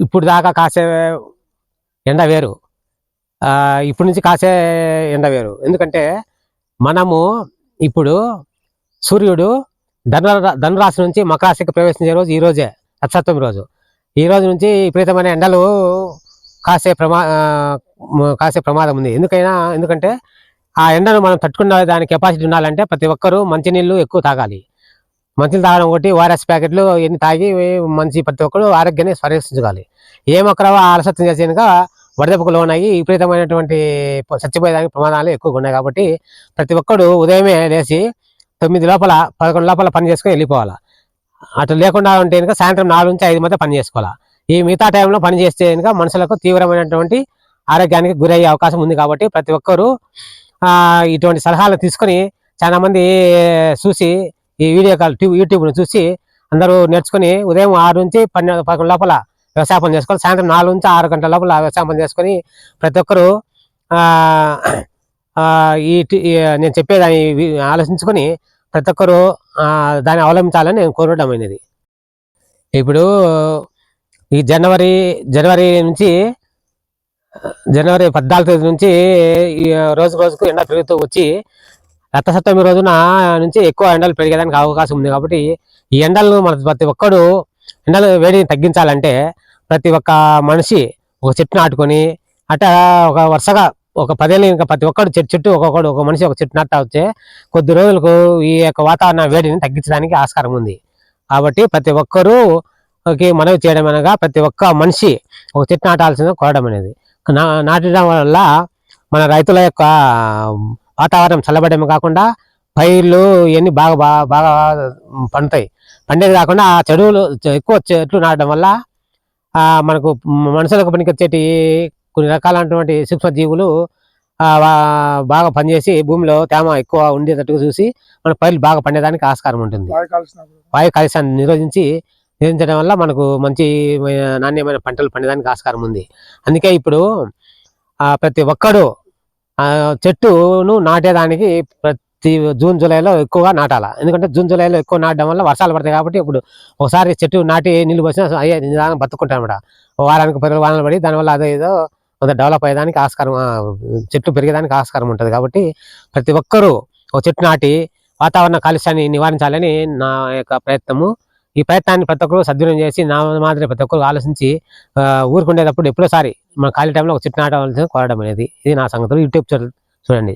ఇప్పుడు దాకా కాసే ఎండ వేరు, ఇప్పటి నుంచి కాసే ఎండ వేరు. ఎందుకంటే మనము ఇప్పుడు సూర్యుడు ధనురాశి నుంచి మకర రాశికి ప్రవేశించే రోజు ఈ రోజే, నక్షత్రం రోజు. ఈ రోజు నుంచి విపరీతమైన ఎండలు కాసే ప్రమాదం ఉంది. ఎందుకంటే ఆ ఎండను మనం తట్టుకునే దాని కెపాసిటీ ఉండాలంటే ప్రతి ఒక్కరూ మంచినీళ్ళు ఎక్కువ తాగాలి. మంచినీళ్ళు తాగడం ఒకటి, ఓఆర్ఎస్ ప్యాకెట్లు ఎన్ని తాగి ప్రతి ఒక్కరు ఆరోగ్యాన్ని పరిరక్షించుకోవాలి. ఏ మొక్కలు అలసత్వం చేసేక వడదెబ్బకు లోనయ్యి విపరీతమైనటువంటి చచ్చిపోయేదానికి ప్రమాదాలు ఎక్కువగా ఉన్నాయి. కాబట్టి ప్రతి ఒక్కడు ఉదయమే లేచి 9 లోపల 11 లోపల పని చేసుకొని వెళ్ళిపోవాలి. అట్లా లేకుండా ఉంటే కనుక సాయంత్రం 4 నుంచి 5 మధ్య పని చేసుకోవాలి. ఈ మిగతా టైంలో పని చేస్తే కనుక మనుషులకు తీవ్రమైనటువంటి ఆరోగ్యానికి గురయ్యే అవకాశం ఉంది. కాబట్టి ప్రతి ఒక్కరూ ఇటువంటి సలహాలు తీసుకొని చాలా మంది చూసి ఈ వీడియో కాల్ యూట్యూబ్ను చూసి అందరూ నేర్చుకుని ఉదయం 6 నుంచి 11 లోపల వ్యవసాయ పని చేసుకోవాలి. సాయంత్రం 4 నుంచి 6 గంటల లోపల వ్యవసాయ పని చేసుకొని ప్రతి ఒక్కరూ నేను చెప్పేదాన్ని ఆలోచించుకొని ప్రతి ఒక్కరూ దాన్ని అవలంబించాలని నేను కోరడం అనేది. ఇప్పుడు ఈ జనవరి నుంచి జనవరి 14 తేదీ నుంచి రోజుకు ఎండ పెరుగుతూ వచ్చి రథసప్తమి రోజున నుంచి ఎక్కువ ఎండలు పెరిగేదానికి అవకాశం ఉంది. కాబట్టి ఈ ఎండలను ప్రతి ఒక్కడు ఎండలు వేడిని తగ్గించాలంటే ప్రతి ఒక్క మనిషి ఒక చెట్టు నాటుకొని అట్లా ఒక వరుసగా ఒక 10 ఏళ్ళు ఇంకా ప్రతి ఒక్కడు చెట్టు ఒక మనిషి ఒక చెట్టు నాటుతా వచ్చే కొద్ది రోజులకు ఈ యొక్క వాతావరణ వేడిని తగ్గించడానికి ఆస్కారం ఉంది. కాబట్టి ప్రతి ఒక్కరూ మనవి చేయడం అనగా ప్రతి ఒక్క మనిషి ఒక చెట్టు నాటాల్సిందిగా కోరడం అనేది. నాటడం వల్ల మన రైతుల యొక్క వాతావరణం చల్లబడమే కాకుండా పైర్లు ఇవన్నీ బాగా పండుతాయి. పండేది కాకుండా ఆ ఎక్కువ చెట్లు నాటడం వల్ల మనకు మనుషులకు పనికొచ్చేటి కొన్ని రకాలైనటువంటి సూక్ష్మజీవులు బాగా పనిచేసి భూమిలో తేమ ఎక్కువ ఉండేటట్టుగా చూసి మన పైర్లు బాగా పండేదానికి ఆస్కారం ఉంటుంది. వాయు కాలుష్యాన్ని నిరోధించడం వల్ల మనకు మంచి నాణ్యమైన పంటలు పండేదానికి ఆస్కారం ఉంది. అందుకే ఇప్పుడు ప్రతి ఒక్కడు చెట్టును నాటేదానికి ప్రతి జూన్ జూలైలో ఎక్కువగా నాటాల. ఎందుకంటే జూన్ జూలైలో ఎక్కువ నాటడం వల్ల వర్షాలు పడతాయి. కాబట్టి ఇప్పుడు ఒకసారి చెట్టు నాటి నీళ్ళు పోసినా అయ్యే నిదానం బతుకుంటాం అన్నమాట. వారానికి 10 వానలు పడి దానివల్ల అదేదో డెవలప్ అయ్యేదానికి ఆస్కారం, చెట్టు పెరిగేదానికి ఆస్కారం ఉంటుంది. కాబట్టి ప్రతి ఒక్కరూ ఒక చెట్టు నాటి వాతావరణ కాలుష్యాన్ని నివారించాలని నా యొక్క ప్రయత్నము. ఈ ప్రయత్నాన్ని ప్రతి ఒక్కరు సద్వినియోగం చేసి నా మాదిరి ప్రతి ఒక్కరు ఆలోచించి ఊరుకుండేటప్పుడు ఎప్పుడోసారి మన ఖాళీ టైంలో ఒక చెట్టు నాటవలసి కోరడం అనేది ఇది నా సంగతులు. యూట్యూబ్ ఛానల్ చూడండి.